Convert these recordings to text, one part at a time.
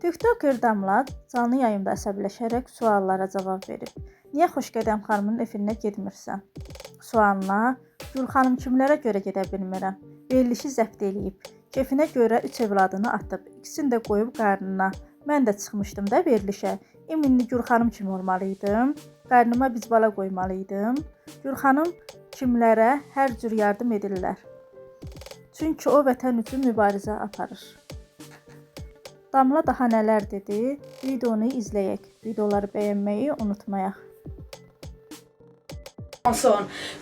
TikToker Damla canlı yayında əsəbləşərək suallara cavab verib. Niyə Xoşqədəm xanımın efirinə getmirsən? Sualına, Gül xanım kimlərə görə gedə bilmirəm. Verilişi zəbt eləyib. Kefinə görə 3 evladını atıb. İkisini də qoyub qarnına. Mən də çıxmışdım da verilişə. İminli Gül xanım kimi olmalıydım. Qarnıma bizbala qoymalıydım. Gül xanım kimlərə hər cür yardım edirlər. Çünki o vətən üçün mübarizə aparır. Damla daha nələr dedi? Videonu izləyək. Videoları bəyənməyi unutmayaq.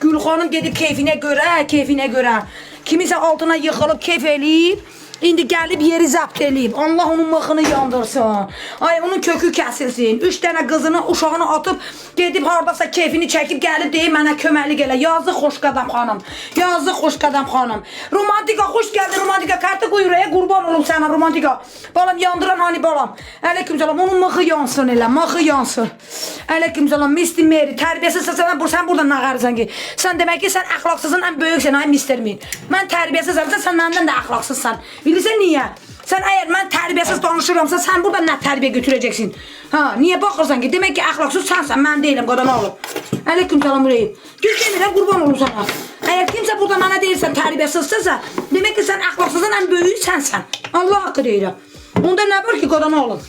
Gül xanım gedib keyfinə görə, kimisə altına yıxılıb keyf eləyib. İndi gəlib yeri zəbt eləyib. Allah onun mıxını yandırsın. Ay onun kökü kəsilsin. 3 dənə qızını, uşağını atıb gedib hardasa keyfini çəkib gəlib deyib mənə köməklik elə. Yazıq Xoşqədəm xanım. Yazıq Xoşqədəm xanım. Romantika xoş gəldin romantika. Kartı qoy ürəyə qurban olum sənə romantika. Balam yandıran hani balam. Aleykümselam. Onun mıxı yansın elə. Mıxı yansın. Aleykümselam. Mister Mary. Tərbiyəsiz sən burada nağarırsan ki. Sən demək ki sən əxlaqsızın ən böyüksən ay Mister Mary. Mən tərbiyəsizəm. Sən məndən də əxlaqsızsan. Bilirsən niyə? Sən əgər mən tərbiyəsiz danışıramsa, sən burada nə tərbiyə götürəcəksin? Ha, niyə baxırsan ki? Demək ki, əxlaqsız sənsən, mən deyiləm, qadan oğlum. Aleykümselam Üreyim. Düz demirəm, qurban olum sana. Əgər kimsə burada mənə deyirsən tərbiyəsizsə, demək ki, sən əxlaqsızın ən böyüyü sənsən. Allah haqqı deyirəm. Onda nə var ki, qadan oğlum?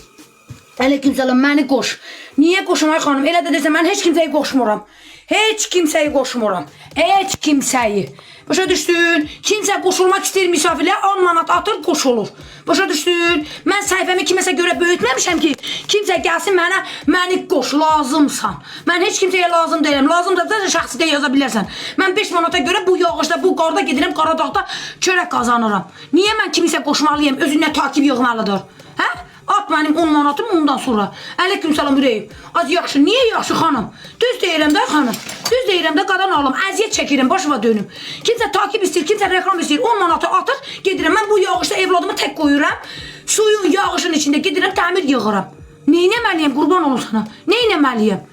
Aleykümselam, məni qoş. Niyə qoşum ay xanım? Elə də desən, mən heç kimsəyi qoşmuram. Heç kimsəyi qoşmuram. Heç kimsəyi. Başa düşdün? Kimsə qoşulmaq istəyir misafirlə 10 manat atır, qoşulur. Başa düşdün? Mən səhifəmi kiməsə görə böyütməmişəm ki, kimsə gəlsin məni qoş, lazımsan. Mən heç kimsəyə lazım deyiləm. Lazım da şəxsidə yaza bilərsən. Mən 5 manata görə bu yağışda, bu qarda gedirəm, Qaradağda çörək qazanıram. Niyə mən kimisə qoşmalıyım, özünə takib yığmalıdır? Hə? At mənim 10 manatım ondan sonra. Aleykümselam Üreyim. Az yaxşı. Niyə yaxşı xanım? Düz deyirəm də xanım. Düz deyirəm də qadan alım. Əziyyət çəkirəm, başıma dönüm. Kimsə takip istəyir, kimsə reklam istəyir. 10 manatı atır, gedirəm. Mən bu yağışda evladımı tək qoyuram. Suyun yağışın içində gedirəm, təmir yığıram. Neynəməliyəm, qurban olun sana. Neynəməliyəm?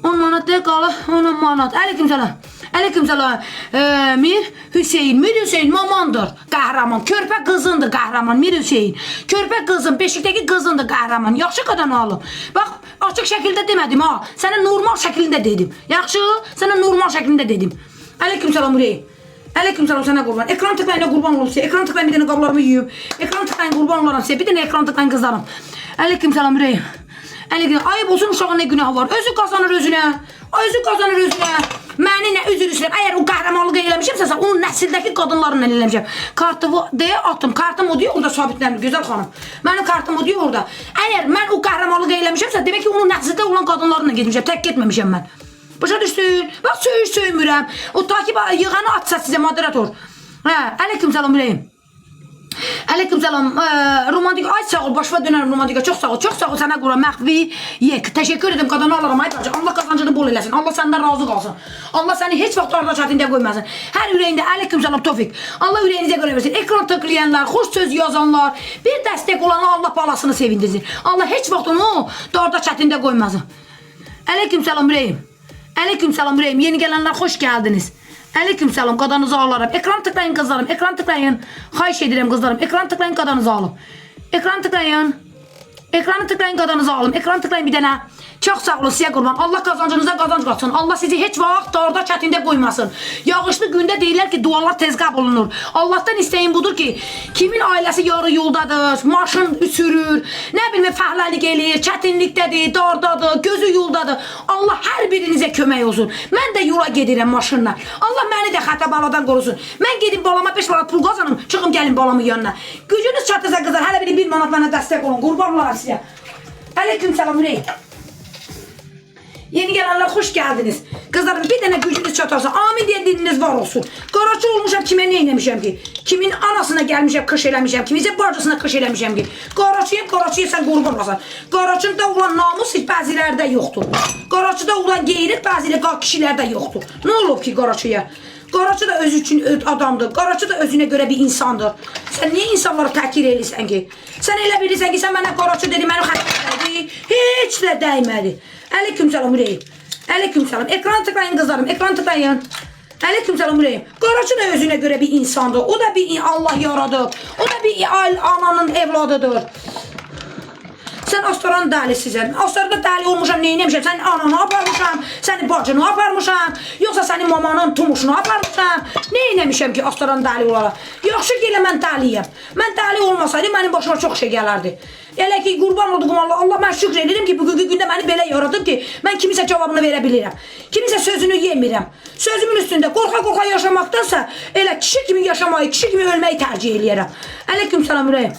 10 manat deyək qalı, 10 manat. Aleykümselam. Aleykümselam. Mir Hüseyin mamandır qəhrəman. Körpə qızındır qəhrəman Mir Hüseyin. Körpə qızın, beşikdəki qızındır qəhrəman. Yaxşı qadan alım. Bax, açıq şəkildə demədim ha. Sənə normal şəklində dedim. Yaxşı, sənə normal şəklində dedim. Aleykümselam Üreyim. Aleykümselam sənə qurban. Ekran tıklayına qurban olun sizə. Ekran tıklayın bir dənə qablarımı yuyub. Ekran tıklayın qurban olaram sizə. Bir dənə ekran tıklayın qızlarım. Aleykümselam Üreyim. Ayıb olsun uşağın ne günahı var. Özü qazanır özünə. Özü qazanır özünə. Məni nə üzr istəyirəm. Əgər o qəhrəmanlıq eləmişəmsə, onun nəsildəki qadınlarla eləmişəm. Kartımı deyə atdım. Kartım o deyə orada sabitlənir gözəl xanım. Mənim kartım o deyə orada. Əgər mən o qəhrəmanlıq eləmişəmsə, demək ki, onun nəsildə olan qadınlarla getmişəm. Tək getməmişəm mən. Başa düşdün? Bax, söymürəm. O takip yığanı atsa sizə moderator. Hə, aleykümselam Üreyim. Aleykümselam. Romantika ay sağ ol, başıma dönərəm romantika. Çox sağ ol. Çox sağ ol sənə qura məxvi yek. Təşəkkür edirəm qadanı alaram ay bacı. Allah qazancını bol eləsin. Allah səndən razı qalsın. Allah səni heç vaxt arada çətində qoymasın. Hər ürəyində aleykümselam Tofiq. Allah ürəyinizə görə versin. Ekran tıklayanlar, xoş söz yazanlar, bir dəstək olanlar Allah balasını sevindirsin. Allah heç vaxt onu darda çətində qoymasın. Aleykümselam Üreyim. Aleykümselam Üreyim. Yeni gələnlər xoş gəldiniz. Aleykümselam qadanızı alaram. Ekran tıklayın kızlarım. Ekran tıklayın. Xahiş edirəm kızlarım. Ekran tıklayın qadanızı alım. Ekran tıklayın. Ekranı tıklayın qadanızı alım. Ekran tıklayın bir dənə. Çox sağ olun sizə qurban. Allah qazancınıza qazanc qatsın. Allah sizi heç vaxt darda çətində qoymasın. Yağışlı gündə deyirlər ki, dualar tez qəbul olunur. Allahdan istəyim budur ki, kimin ailəsi yarı yoldadır, maşın sürür, nə bilmə fəhləlik eləyir, çətinlikdədir, dardadır, gözü yoldadır. Allah hər birinizə kömək olsun. Mən də yola gedirəm maşınla. Allah məni də xəta baladan qorusun. Mən gedim balama 5 manat pul qazanım, çıxım gəlin balamın yanına. Gücünüz çatırsa qızlar, hələ bir 1 manat mənə dəstək olun. Qurban olaram sizə. Aleykümselam Üreyim. Yeni gelenler hoş geldiniz. Kızlarım bir tane gücünüz çatarsa amin diye diliniz var olsun. Qaraçı olmuşam kime ne eylemişəm ki? Kimin anasına gelmişəm kış eləmişəm. Kiminsə bacısına kış eləmişəm ki? Qaraçıyım sen qurban olasan. Qaraçında olan namus hiç bəzilərdə yoxdur. Qaraçıda olan qeyri bəzilə kişilərdə yoxdur. Ne olub ki qaraçıya? Qaraçı da özü üçün adamdır. Qaraçı da özünə görə bir insandır. Sen niye insanları təkir eləyirsən ki? Sen elə bilirsən ki sen mənə qaraçı dedi, mənim xətrimdədir. Heç də dəymədi. Aleykümselam Üreyim. Aleykümselam. Ekran tıklayın kızlarım. Ekran tıklayın. Aleykümselam Üreyim. Qaraçı da özünə görə bir insandır. O da bir Allah yaradı. O da bir ananın evladıdır. Sən Astaranın dəlisisən. Astarada dəli olmuşam, neyinəmişəm? Sənin ananı aparmışam, sənin bacını aparmışam, yoxsa sənin mamanın tumuşunu aparmışam. Neyinəmişəm ki, Astaranın dəli olaraq? Yaxşı ki, elə mən dəliyəm. Mən dəli olmasaydım, mənim başıma çox şey gələrdi. Elə ki, qurban olduğum Allah, mən şükür edirəm ki, bugünkü gündə məni belə yaradıb ki, mən kimisə cavabını verə bilirəm. Kimisə sözünü yemirəm. Sözümün üstündə qorxa-qorxa yaşamaqdansa, elə kişi kimi yaşamayı, kişi kimi ölməyi tərcih eləyərəm. Aleyküm salam ürəyim.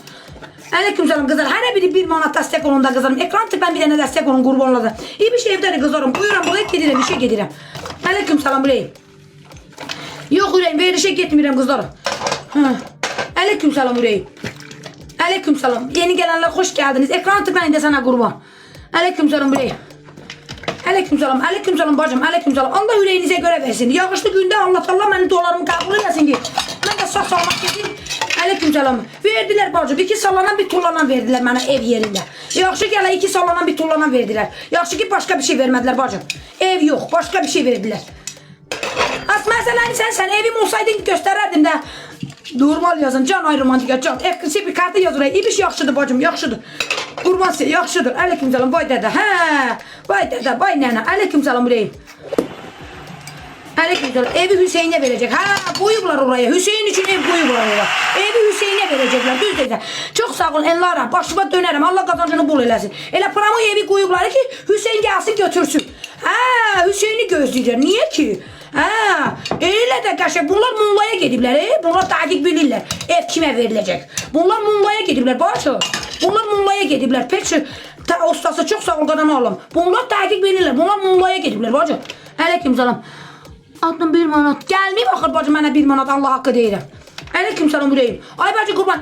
Aleyküm salam qızlar. Hər biri 1 manat dəstək olun da qızlarım. Ekran tıklan bir dənə dəstək olun qurbanladı. İyi bir şey evdədir qızlarım. Buyuram, buraya gedirəm, işə gedirəm. Aleyküm salam ürəyim. Yox ürəyim, verilişə getmirəm qızlarım. Aleyküm salam ürəyim. Aleyküm salam. Yeni gelenler hoş geldiniz. Ekranı tıklayın da sana kurban. Aleyküm salam ürəyim. Aleyküm salam. Aleyküm salam bacım. Aleyküm salam. Allah yüreğinize göre versin. Yağışlı günde Allah benim dolarımı kabul etsin ki. Ben de sağ salmak getirdim. Aleyküm salam. Verdiler bacım. 2 sallanan bir tullanan verdiler bana ev yerinde. Yaxşı ki 2 sallanan bir tullanan verdiler. Yaxşı ki başka bir şey vermediler bacım. Ev yok. Başka bir şey verdiler. As mesela sen evim olsaydın göstererdim de. Normal yazın. Can ay romantika can. Ekşi bir kartı yazır. İbiş yaxşıdır bacım. Yaxşıdır. Kurban size yaxşıdır. Aleyküm salam. Vay dede. He. Vay dede. Vay nene. Aleyküm salam burayım. Aleyküm salam. Evi Hüseyin'e verecek. Ha koyublar oraya. Hüseyin için ev koyublar oraya. Evi Hüseyin'e verecekler. Düz dedi. Çok sağ olun Enlara. Başıma dönerim. Allah kazancını bol eləsin. Elə paramı evi koyublar ki Hüseyin gelsin götürsün. Ha Hüseyin'i gözləyirlər. Niye ki? Ha, elə də qəşəng. Bunlar Munlaya gediblər. Bunlar dəqiq bilirlər. Ev kimə veriləcək. Bunlar Munlaya gediblər. Bacı. Bunlar Munlaya gediblər. Peki ustası çox sağ ol qadanı alım. Bunlar dəqiq bilirlər. Bunlar Munlaya gediblər bacı. Aleyküm salam. Adın 1 manat. Gəlməyib axır bacı mənə 1 manat Allah haqqı deyirəm. Aleyküm salam ürəyim. Ay bacı qurban.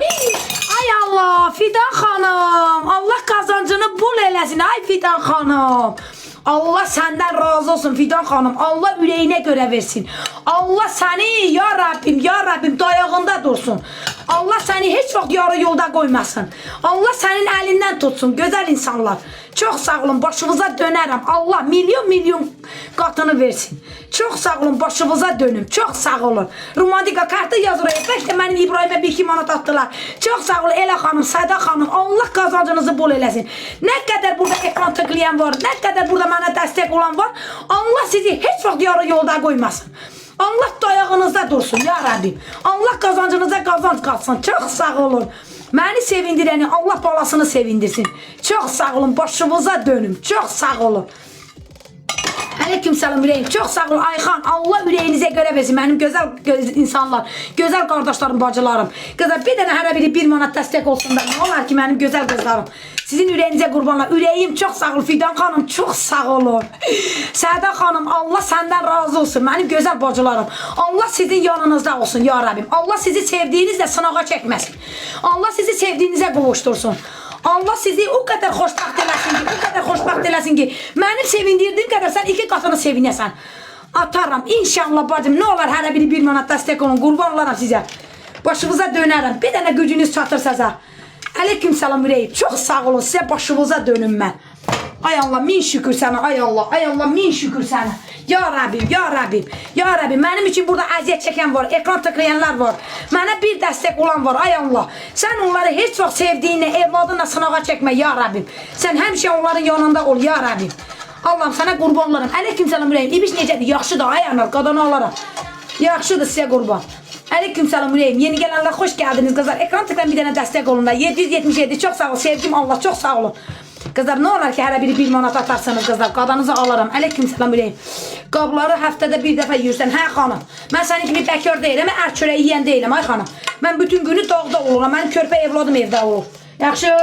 Ay Allah. Fidan xanım. Allah qazancını bol eləsin. Ay Fidan xanım. Allah senden razı olsun Fidan hanım. Allah ürəyinə görə versin. Allah səni ya Rabbim dayağında dursun. Allah səni heç vaxt yarı yolda qoymasın. Allah sənin əlindən tutsun. Gözəl insanlar. Çox sağ olun. Başınıza dönərəm. Allah milyon qatını versin. Çox sağ olun. Başınıza dönüm. Çox sağ olun. Romantika kartı yazır. Bəlkə mənim İbrahimə 1-2 manat atdılar. Çox sağ olun Elə xanım, Səda xanım. Allah qazancınızı bol eləsin. Nə qədər burada ekran tıklayan var. Nə qədər burada mənə dəstək olan var. Allah sizi heç vaxt yarı yolda qoymasın. Allah dayağınızda dursun ya Rabbim. Allah qazancınıza qazanc qatsın. Çox sağ olun. Məni sevindirəni Allah balasını sevindirsin. Çox sağ olun. Başımıza dönüm. Çox sağ olun. Aleyküm salam ürəyim. Çox sağ olun Ayxan. Allah ürəyinizə görə versin. Mənim gözəl insanlar, gözəl qardaşlarım, bacılarım. Qızlar bir dənə hər biri 1 manat dəstək olsun da. Nə olar ki mənim gözəl qızlarım. Sizin ürəyinizə qurbanlar. Ürəyim çox sağ ol. Fidan xanım çox sağ olun. Səda xanım Allah səndən razı olsun. Mənim gözəl bacılarım. Allah sizin yanınızda olsun ya Rabbim. Allah sizi sevdiyinizlə sınağa çəkməsin. Allah sizi sevdiyinizə qovuştursun. Allah sizi o kadar xoşbaxt eləsin ki, o kadar xoşbaxt eləsin ki, mənim sevindirdiyim qədər sən 2 qatını sevinəsən. Ataram inşallah bacım, nə olar hər biri 1 manat dəstək olun, qurban olaram sizə. Başınıza dönərəm, bir dənə gücünüz çatırsa. Aleyküm salam ürəyim, çox sağ olun, sizə başınıza dönüm mən. Ay Allah, min şükür sənə, ay Allah, min şükür sənə. Ya Rabbim, ya Rabbim, ya Rabbim. Mənim için burada əziyyət çəkən var, ekran tıklayanlar var. Mənə bir dəstək olan var, ay Allah. Sən onları heç vaxt sevdiyinlə, evladınla sınağa çəkmə, ya Rabbim. Sən həmişə onların yanında ol, ya Rabbim. Allah'ım sana qurban olaram. Aleyküm salam ürəyim. İbiş necədir? Yaxşıdır, ay anar, qadanı alaram. Yaxşıdır sizə qurban. Aleyküm salam ürəyim. Yeni gələnlər xoş gəldiniz qızlar. Ekran tıklayın bir dənə dəstək olun da. 777 çox sağ ol, sevgim Allah, çox sağ olun. Kızlar ne olar ki hər biri 1 manat atarsanız kızlar qadanızı alaram. Aleyküm salam ürəyim. Qabları həftədə bir dəfə yürsən. Hə xanım. Mən sənin kimi bəkar deyiləm, ər çörəyi yeyən deyiləm ay xanım. Mən bütün günü dağda oluram. Mənim körpə evladım evdə olur. Yaxşı.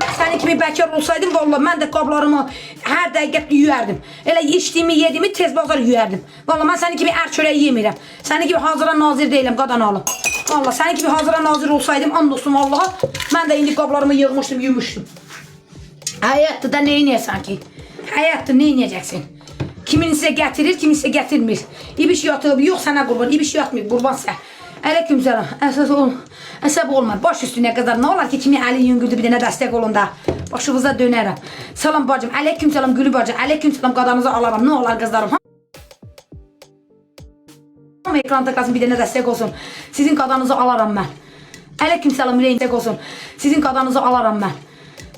Mən sənin kimi bəkar olsaydım vallahi mən də qablarımı hər dəqiqə yuyardım. Elə içdiyimi, yedimi tez bazar yuyardım. Vallahi mən sənin kimi ər çörəyi yemirəm. Sənin gibi hazıra nazir deyiləm qadan alım. Vallahi sənin gibi hazıra nazir olsaydım and olsun Allaha, mən də indi qablarımı yığmışdım, yuymuşdum. Hayatta da neyin yesən ki? Hayatta neyin yiyeceksin? Kimin size getirir, kimin size getirmir. İbiş yatıb, yox sənə qurban, ibiş yatmıyor, qurban sən. Aleyküm selam. Əsəb olma. Baş üstüne kadar ne olar ki kimi əli yüngüldü bir dənə dəstək olun da. Başınıza dönərəm. Salam bacım. Aleyküm selam Gülü bacı. Aleyküm selam qadanızı alaram. Ne olar qızlarım? Hamı ekran tıklasın bir dənə dəstək olsun. Sizin qadanızı alaram mən. Aleyküm selam ürəyim dəstək olsun. Sizin qadanızı alaram mən.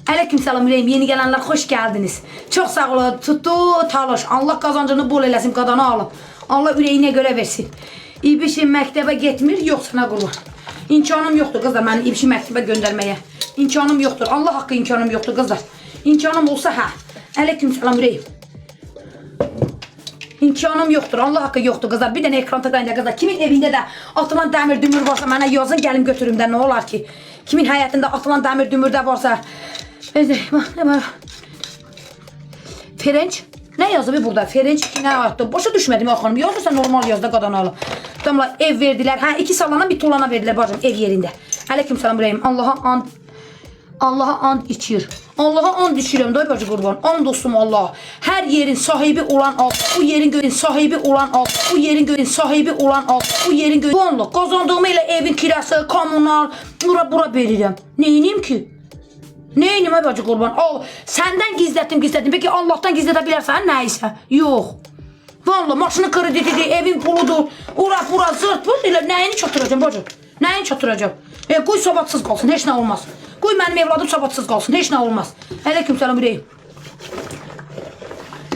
Aleykümselam ürəyim, yeni gələnlər xoş gəldiniz. Çox sağ olun, tutdu talış. Allah qazancını bol eləsin, qadana alın. Allah ürəyinə görə versin. İbişim məktəbə getmir, yox sana qurban. İmkanım yoxdur qızlar, mənim İbişi məktəbə göndərməyə. İmkanım yoxdur, Allah haqqı imkanım yoxdur qızlar. İmkanım olsa hə. Aleykümselam ürəyim. İmkanım yoxdur, Allah haqqı yoxdur qızlar. Bir dənə ekran tıqlayın da qızlar. Kimin evində də atılan dəmir dümür varsa mənə yazın, gəlim götürüm də, nə olar ki? Kimin həyatında atılan dəmir dümür də varsa... Ferenc? Ne yazdı burada? Ferenc ne yaptı? Boşa düşmedim ya hanım. Yazırsa normal yazdı qadanalı. Adamlar ev verdiler. Ha 2 salana bir tolana verdiler bacım ev yerinde. Aleykümselam ürəyim. Allah'a and içir. Allah'a and içirəm day bacı qurban. And dostum Allah. Her yerin sahibi olan Allah. Bu yerin göyün sahibi olan Allah. Bu yerin göyün sahibi olan Allah. Bu yerin göyün. Vallahi kazandığım ile evin kirası, kommunal, bura verirəm. Neyiniyim ki? Neyiniyim ay bacı qurban? Al, səndən gizlətdim. Peki Allah'tan gizlədə bilərsən nəysə? Yox. Vallahi maşının kreditidir, evin puludur. Ura zırt pul elə nəyini çatıracağım bacım? Nəyini çatıracağım? Qoy savadsız qalsın, heç nə olmaz. Qoy mənim evladım savadsız qalsın, heç nə olmaz. Aleykümselam ürəyim.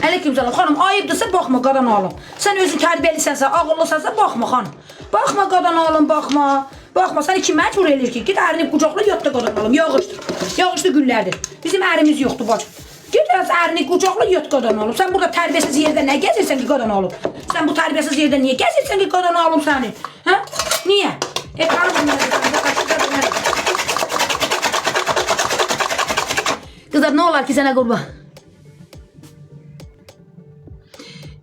Aleykümselam xanım, ayıbdırsa baxma qadan alım. Sən özün tərbiyəlisənsə, ağıllısənsə baxma xanım. Baxma qadan alım, baxma. Baxma, səni kim məcbur eləyir ki? Git ərini qucaqla, yatda qadan alım. Yağışdır. Yağışlı günlərdir. Bizim ərimiz yoxdur bacım. Git ərini qucaqla, yat qadan alım. Sən burada tərbiyəsiz yerdə nə gəzirsən ki qadan alım? Sən bu tərbiyəsiz yerdə niyə gəzirsən ki qadan alım səni? Hə? Niyə? Qızlar, nə olar ki sənə qurban?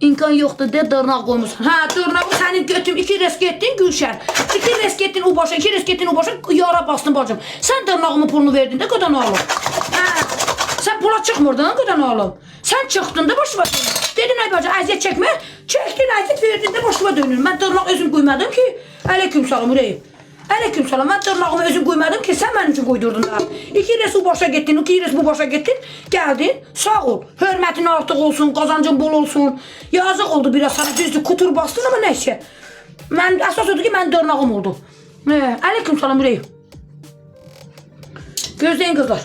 İmkan yoxdur de dırnaq qoymuşsun. Hə, dırnağı sənin götüm 2 res getdin Gülşən. 2 res getdin o başa, 2 res getdin o başa, yara bastın bacım. Sən dırnağımın pulunu verdin də qadan alım. Hə, sən pula çıxmırdın qadan alım. Sən çıxdın da başıma dönür. Dedin ay bacı əziyyət çəkmə. Çəkdin əziyyət verdin də başıma dönür. Mən dırnaq özüm qoymadım ki. Aleykümselam ürəyim. Aleykümselam, mən dırnağımı özüm qoymadım ki, sən mənim üçün qoydurdun da. 2 res o başa getdin, 2 res bu başa getdin, gəldin, sağ ol. Hörmətin artıq olsun, qazancın bol olsun. Yazıq oldu biraz sana, düzdür, kutur bastın ama neyse. Mən, əsas odur ki, mən dırnağım oldu. Aleykümselam ürəyim. Gözləyin qızlar.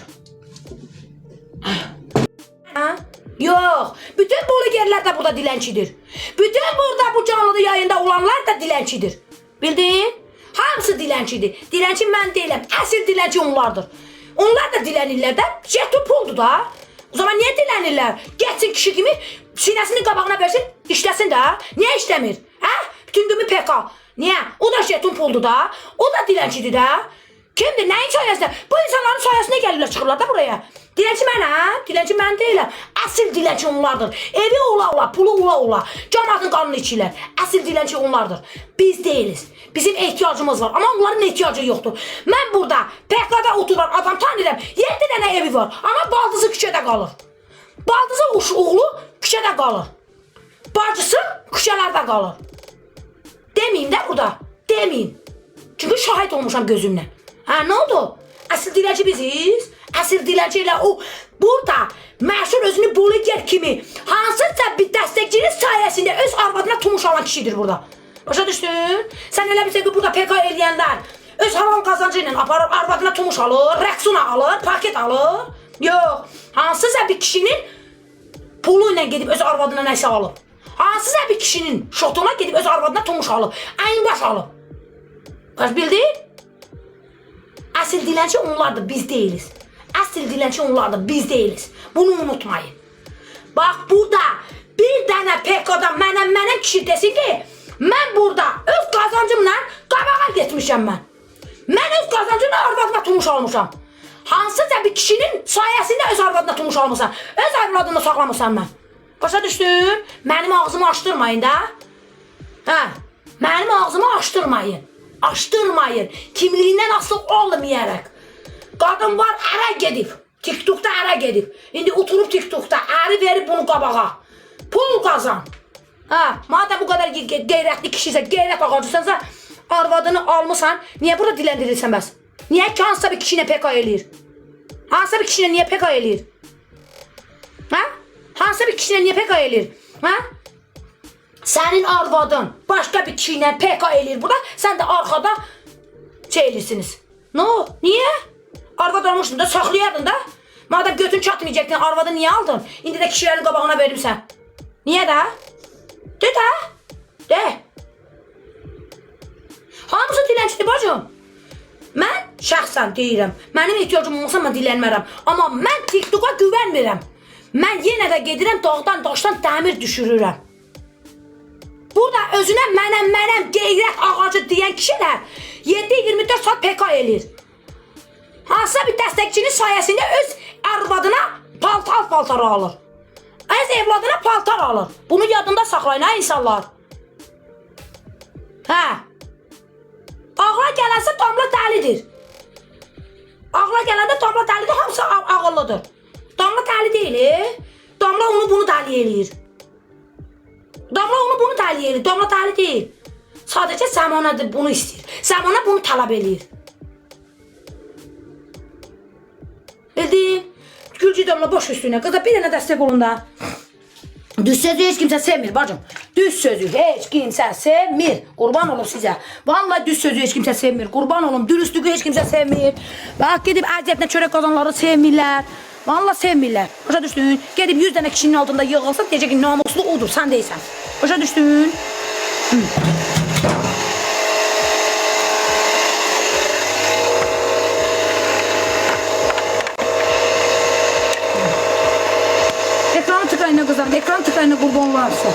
Yox, bütün blogerlər də burada dilənçidir. Bütün burada bu canlı yayında olanlar da dilənçidir. Bildin? Hamısı dilənçidir. Dilənçi mən deyiləm. Əsl dilənçi onlardır. Onlar da dilənirlər də. Jeton puldur da. O zaman niyə dilənirlər? Geçsin kişi kimi sinəsini qabağına versin, işləsin də. Niyə işləmir? Hə? Bütün günü PK. Niyə? O da jeton puldur da. O da dilənçidir də. Kimdir? Nəyin sayəsində? Bu insanların sayəsində gəlirlər, çıxırlar da buraya. Dilənçi mənəm, dilənçi mən deyiləm. Əsl dilənçi onlardır. Evi ola, pulu ola. Cəmaatın qanunu içirlər. Əsl dilənçi onlardır. Biz deyiliz. Bizim ehtiyacımız var, amma onların ehtiyacı yoxdur. Mən burada PK'da oturan adam tanıyıram. 7 dənə evi var, amma baldızı küçədə qalır. Baldızı oğlu küçədə qalır. Bacısı küçələrdə qalır. Demeyim də burada, demeyim. Çünki şahit olmuşam gözümlə. Hə, nə oldu? Əsl dilənçi biziz. Əsl dilənçi ilə o burada məşhur özünü bloger kimi hansısa bir dəstəkçinin sayəsində öz arvadına tumuş alan kişidir burada. Başa düşdün? Sən elə bilirsən ki, burada PK eləyənlər öz halal qazancı ilə aparır, arvadına tumuş alır, rəqsuna alır, paket alır. Yox, hansısa bir kişinin pulu ilə gedib öz arvadına nəsə alır. Hansısa bir kişinin şotuna gedib öz arvadına tumuş alır, əyin baş alır. Baş bildin? Əsl dilənçi onlardır, biz deyiliz. Əsl dilənçi onlardır, biz deyiliz. Bunu unutmayın. Bax, burada bir dənə PK'dan mənəm kişi desin ki, mən burada öz qazancımla qabağa getmişəm mən. Mən öz qazancımla arvadına tumuş almışam. Hansısa bir kişinin sayəsində öz arvadına tumuş almışam. Öz arvadını saxlamışam mən. Başa düşdün? Mənim ağzımı açdırmayın da. Hə, mənim ağzımı açdırmayın. Açdırmayın. Kimliyindən asıl olmayaraq. Qadın var, ərə gedib. TikTok'da ərə gedib. İndi oturub TikTok'da əri verib bunu qabağa. Pul qazan. Ha, madem bu kadar qeyrətli kişisə, qeyrət ağacısansa, arvadını almışsan, niyə burada diləndirirsən bəs? Niyə ki, hansısa bir kişi ilə PK eləyir? Hansısa bir kişi ilə niyə PK eləyir? Ha? Hansısa bir kişi ilə niyə PK eləyir? Ha? Sənin arvadın başqa bir kişi ilə PK eləyir burada, sən də arxada şey eləyirsiniz. No, niyə? Arvad olmuşdun da, saxlayardın da. Madem götün çatmayacaktın, arvadı niye aldın? İndi de kişilerin qabağına verirsən. Niye de? De de. De. Hamısı dilənçidir bacım. Mən şəxsən deyirəm, mənim ehtiyacım olsa mən dilənmərəm. Amma mən TikToka güvənmirəm. Mən yenə də gedirəm dağdan daşdan dəmir düşürürəm. Burada özünə mənəm qeyrət ağacı deyən kişilər 7-24 saat PK eləyir. Hansısa bir dəstəkçinin sayəsində öz arvadına paltar alır. Öz evladına paltar alır. Bunu yadında saxlayın ha insanlar. Hə. Ağla gələnsə Damla dəlidir. Ağla gələndə Damla dəlidir, hamısı ağıllıdır. Damla dəli deyil, Damla onu bunu dəli eləyir. Damla onu bunu dəli eləyir, Damla dəli deyil. Sadəcə Səmanə bunu istəyir. Səmanə bunu tələb eləyir. Bildin? Gülcü Damla boş üstüne. Kıza bir dənə dəstək olun da. Düz sözü hiç kimse sevmir bacım. Düz sözü hiç kimse sevmir. Kurban olum size. Vallahi düz sözü hiç kimse sevmir. Kurban olum. Dürüstlüğü hiç kimse sevmir. Bak gidip əziyyətinə çörək kazanları sevmirlər. Vallahi sevmirlər. Başa düşdün? Gedib 100 dənə kişinin altında yığılsa deyəcək ki namuslu odur. Sen deysən. Başa düşdün? Ekranı tıkayına kızım, ekran tıkayına kurban varsa.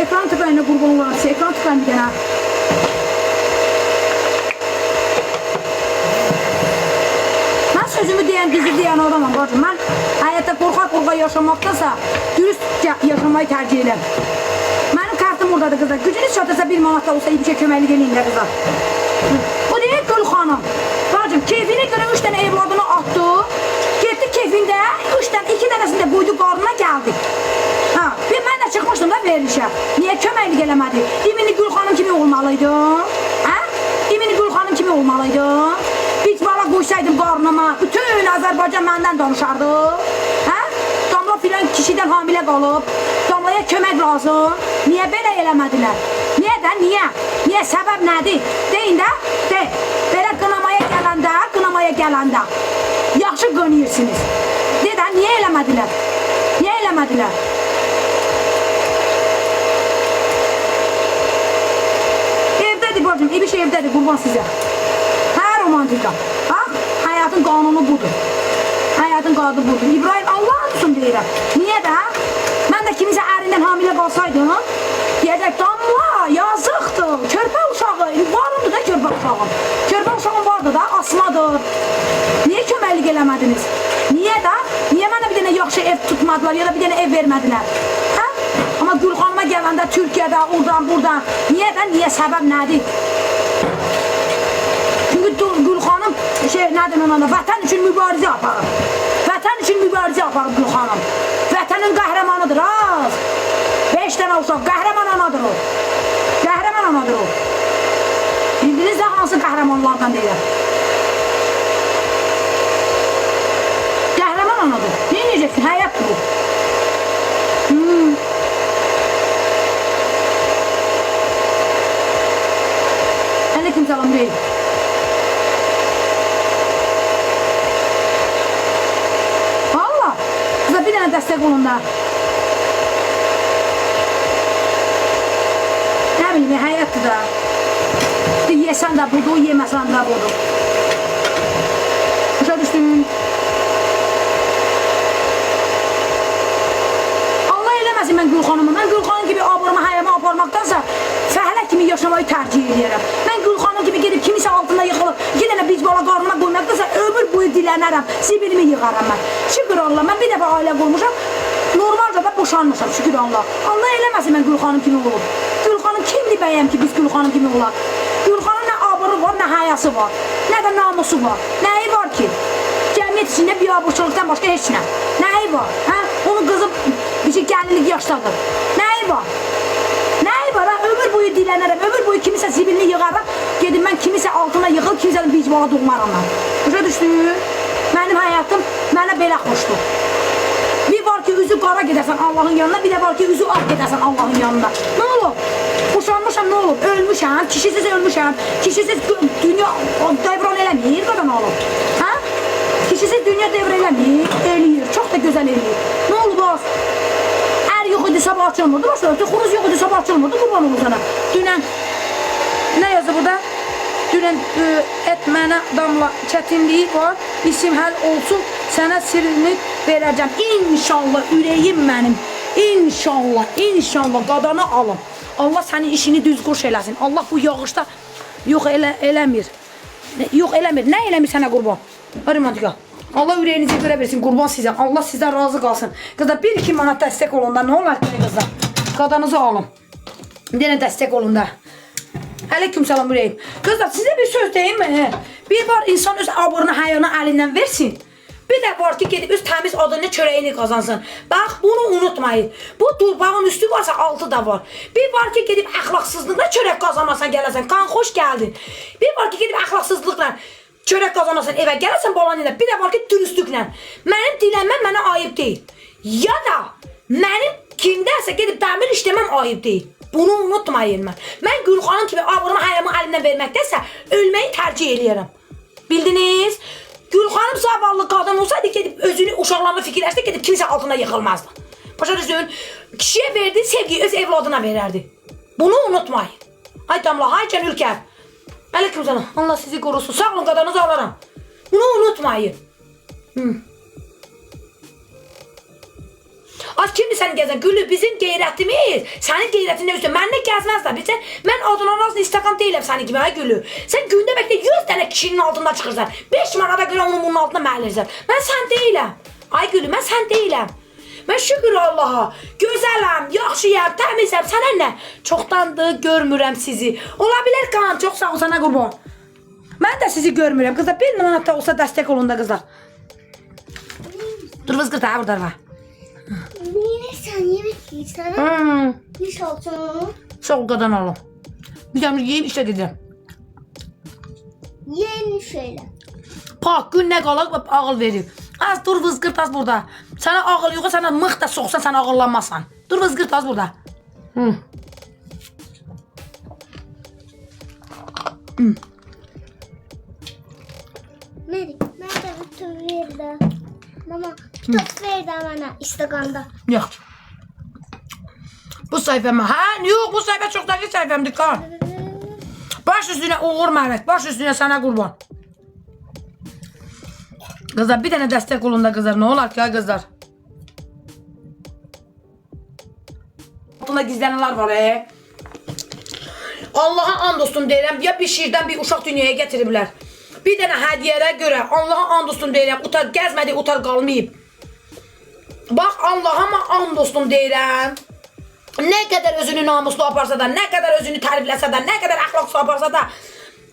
Ekran tıkayına kurban varsa, ekran tıkayına bir dene. Ben sözümü diyen, düzü diyen adamım bacım. Ben hayatta korka yaşamaktansa dürüstçe yaşamayı tercih ederim. Benim kartım oradadır kızlar. Gücünüz çatırsa 1 manat da olsa bir şey köməkli gelin de kızlar. O değil Gül Hanım. Bacım keyfine göre 3 tane evladını attı. Getdi keyfində 2 dənəsində qoydu qarnına gəldi. Ha, mən də çıxmışdım da verilişə. Niyə köməklik eləmədi? İmini Gül Hanım kimi olmalıydı. Ha? İmini Gül Hanım kimi olmalıydı. Bir bala qoysaydım qarnıma, bütün Azərbaycan məndən danışardı. Ha? Damla filan kişidən hamilə qalıb. Damlaya kömək lazım. Niyə belə eləmədilər? Niyə də? Niyə? Niyə? Səbəb nədir? Deyin də, de. Belə qınamaya gələndə. Yaxşı qınayırsınız. Dedən, niyə eləmədilər? Niyə eləmədilər? Evdədir bacım, İbiş evdədir, qurban sizə. Hə, romantika. Bax, həyatın qanunu budur. Həyatın qanunu budur. İbrahim, Allah olsun deyirəm. Niyə də? Mən də kimisə ərindən hamilə qalsaydım, deyəcək, Damla, yazıqdır, körpə uşağı, varımdır da körpə uşağım. Körpə uşağım vardı da, asmadır. Niyə köməklik eləmədiniz? Niyə də? Niyə mənə bir dənə yaxşı ev tutmadılar, ya da bir dənə ev vermədilər? Hə? Amma Gül Hanıma gələndə Türkiyədə, oradan, buradan, niyə də? Niyə səbəb nədir? Çünki Gül Hanım, nədir ona, vətən üçün mübarizə aparır. Vətən üçün mübarizə aparır Gül Hanım. Vətənin qəhrəmanıdır, az. 5 dənə uşaq, qəhrəman anadır o. Qəhrəman anadır o. Bildiniz də hansı qəhrəmanlardan deyir? Qəhrəman anadır. Neyəcəksin? Həyat bu. Aleyküm salam deyil. Valla. Kıza bir dənə dəstək olun da. Nə bilim, həyatdır da. Yesen de budur, yemesen de budur. Başa düşdün? Allah eləməsin mən Gül Hanımı. Mən Gül Hanım gibi aburma həyama aparmaqdansa fəhlə kimi yaşamayı tercih edirəm. Mən Gül Hanım gibi gedib kimisə altında yıxılıb 2 dənə biz bala qarnına qoymaqdansa ömür boyu dilənərəm. Sibilimi yığaram mən. Şükür Allah, mən bir dəfə ailə qurmuşam. Normalca da boşanmışam, şükür Allah. Allah eləməsin mən Gül Hanım kimi olub. Gül Hanım kimdir bəyəm ki biz Gül Hanım kimi olaq? Gül Hanım nə aburu var, nə hayası var, nə də namusu var. Nəyi var ki? Cəmiyyət içində biabırçılıqdan başqa heç nə. Nəyi var? Hə? Onun qızı bir şey gəlinlik yaşdadır. Nəyi var? Nəyi var? Ömür boyu dilənərəm, ömür boyu kimisə zibilini yığarım. Gedim mən kimisə altına yığıl, kimisə də bicbala doğmaram mən. Başa düşdü? Mənim həyatım mənə belə xoşdur. Bir var ki üzü qara gedəsən Allahın yanına, bir də var ki üzü ağ gedəsən Allahın yanına. Nə olur? Boşanmışam, nə olur? Ölmüşəm, kişisiz ölmüşəm. Kişisiz dünya devran eləmir, qada nə olur? Hə? manevr eləmir, eləyir. Çox da gözəl eləyir. Nə olub az? Ər yox idi, sabah açılmırdı. Başlayır, xuruz yox idi, sabah açılmırdı. Qurban olur sana. Dünən, nə yazı burada? Dünən etmənə damla çətinliyi var. İsim həll olsun, sənə sirrini verəcəm. İnşallah ürəyim mənim. İnşallah, inşallah qadanı alım. Allah sənin işini düz qoş eləsin. Allah bu yağışda yox eləmir. Yox eləmir. Nə eləmir sənə qurban? Romantika. Allah ürəyinizi görə versin qurban sizə. Allah sizdən razı qalsın. Qızlar 1-2 manat dəstək olun da. Nə olar ki qızlar? Qadanızı alın. Bir dənə dəstək olun da. Aleyküm salam ürəyim. Qızlar sizə bir söz deyim mi? Bir var insan öz abırını, hayını əlindən versin. Bir də var ki gedib öz təmiz adını, çörəyini qazansın. Bax bunu unutmayın. Bu durbağın üstü varsa altı da var. Bir var ki gedib əxlaqsızlıqla çörək qazanmasan gələsən. Kan xoş gəldin. Bir var ki gedib əxlaqsızlıqla çörək qazanmasan evə gələsən balan ilə. Bir də var ki dürüstlüklə. Mənim dilənməm mənə ayıb deyil. Ya da mənim kimdəsə gedib dəmir işləməm ayıb deyil. Bunu unutmayın mən. Mən Gülxanın kimi abırımı, hayamı əlimdən verməkdəsə ölməyi tərcih eləyərəm. Bildiniz? Gülxanım zavallı qadın olsaydı gedib özünü uşaqlarına fikirləşdi, gedib kimsə altına yıxılmazdı. Başa düşdün? Kişiyə verdiyi sevgiyi öz evladına verərdi. Bunu unutmayın. Ay Damla, hay Can Ülker. Aleyküm selam. Allah sizi korusun. Sağ olun, qadanızı alaram. Bunu unutmayın. Az kimdir sənin gəzən? Gülü bizim qeyrətimiz. Sənin qeyrətin nə üstün? Mən nə gəzməzlər. Mən adından az instagram deyiləm sənin kimi, ay Gülü. Sən gündə bəlkə 100 dənə kişinin altında çıxırsan. 5 manata görə onun bunun altında məhəlirsən. Mən sən deyiləm. Ay Gülü, mən sən deyiləm. Mən şükür Allaha. Gözələm, yaxşıyam, təmizəm. Sənə nə? Çoxdandır görmürəm sizi. Ola bilər qan, çox sağ ol sana qurban. Mən də sizi görmürəm. Qızlar 1 manat da olsa dəstək olun da qızlar. Dur vız qırda, burada var. Niye sen yemek yiysen? Ne salçalı? Sol qadan alım. Bir dəmir yeyib işə gedirəm. Yeni şeyler. Pak gün nə qalaq ağıl verib. Az dur vızqırt az burada. Sənə ağıl yox, sənə mıx da soxsan sən ağıllanmasan. Dur vızqırt az burada. Mary, nerede bütün verdi? Mama, kitap verdi bana Instagram'da. Yox. Bu səhifəmə. Hə, yox, bu səhifə çoxdakı səhifəmdir qan. Baş üstünə uğur Məhvət, baş üstünə sənə qurban. Qızlar bir dənə dəstək olun da qızlar. Nə olar ki ay qızlar? Altında gizlənələr var Allaha and olsun deyirəm. Ya bir şiirdən bir uşaq dünyaya gətiriblər. Bir dənə hədiyyəyə görə Allaha and olsun deyirəm. Utar gəzmədi, utar qalmayıb. Bax Allah'a and olsun deyirəm. Nə qədər özünü namuslu aparsa da, nə qədər özünü tərifləsə də, nə qədər əxlaqsız aparsa da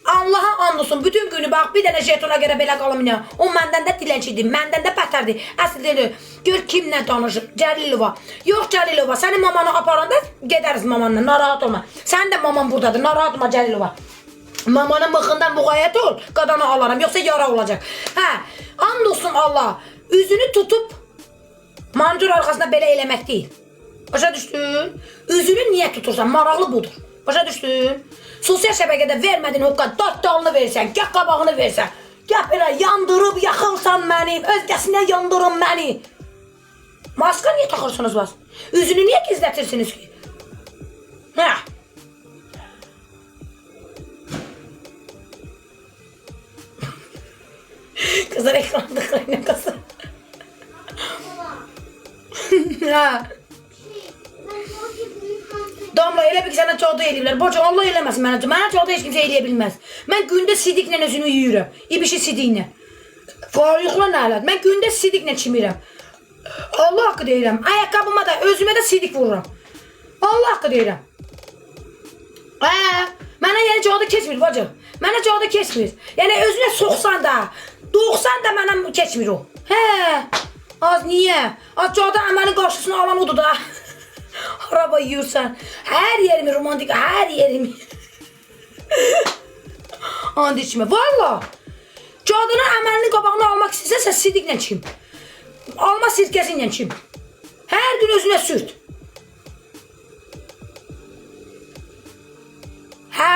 Allah'a and olsun, bütün günü bax bir dənə jetona görə belə qalımına. O məndən də dilənçidir, məndən də bətərdir. Əslində gör kimlə danışır. Cəlilova. Yox Cəlilova, sənin mamanı aparanda gedəriz mamanla, narahat olma. Sənin də maman buradadır, narahat olma Cəlilova. Mamanın mıxından müğayyət ol, qadanı alaram, yoxsa yara olacaq. Hə, and olsun Allah, üzünü tutup mancur arxasında belə eləmək deyil. Başa düşdün? Üzünü niyə tutursan? Maraqlı budur. Başa düşdün? Sosial şəbəkədə vermədin hoqqa, dörd dalını versən, gəh qabağını versən. Gəh belə yandırıb yaxılsan məni, özgəsinə yandırın məni. Maska niyə taxırsınız bas? Üzünü niyə gizlətirsiniz ki? Hə? Kızlar ekranda qaynaqası. Hə? Damla elə bir ki sənə cadı eləyirlər. Boca Allah eləməsin mənə. Mənə cadı heç kimsə eləyə bilməz. Mən gündə sidiklə özümü yuyuram. İbişi sidiklə. Fariqla nə eləd? Mən gündə sidiklə çimirəm. Allah haqqı deyirəm. Ayaqqabıma da, özümə də sidik vururam. Allah haqqı deyirəm. Mənə yəni cadı keçmir bacım. Mənə cadı keçmir. Yəni özünə soxsan da, doğsan da mənə keçmir o. Hə. Az niyə? Az cadı əməlin qarşısına alan odur da. Araba yiyirsən. Hər yerimi romantik, hər yerimi. And içmə. Valla. Cadının əməlinin qabağını almaq istəyirsən, sən sidiklə çim. Alma sirkəsinlə çim. Hər gün özünə sürt. Hə.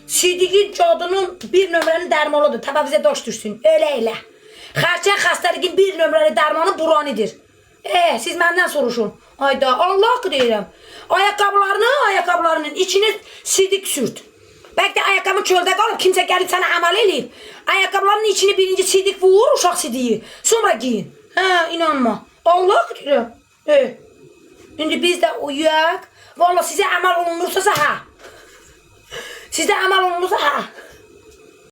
Sidiki cadının bir nömrənin dərmalıdır. Təbəvizə daş düşsün. Öyle elə. Xərçəng xəstəliyin bir nömrəli dərmanı buranidir. Siz məndən soruşun. Ayda Allah deyirəm. Ayaqqabılarının içine sidik sürt. Belki de ayakkabı çölde qalıb, kimsə gəlib sənə əməl eləyib. Ayaqqabılarının içine birinci sidik vur, uşaq sidiyi. Sonra giyin. İnanma. Allah deyirəm. İndi biz də uyuyaq. Vallahi sizə əməl olunursa, Sizə əməl olunursa,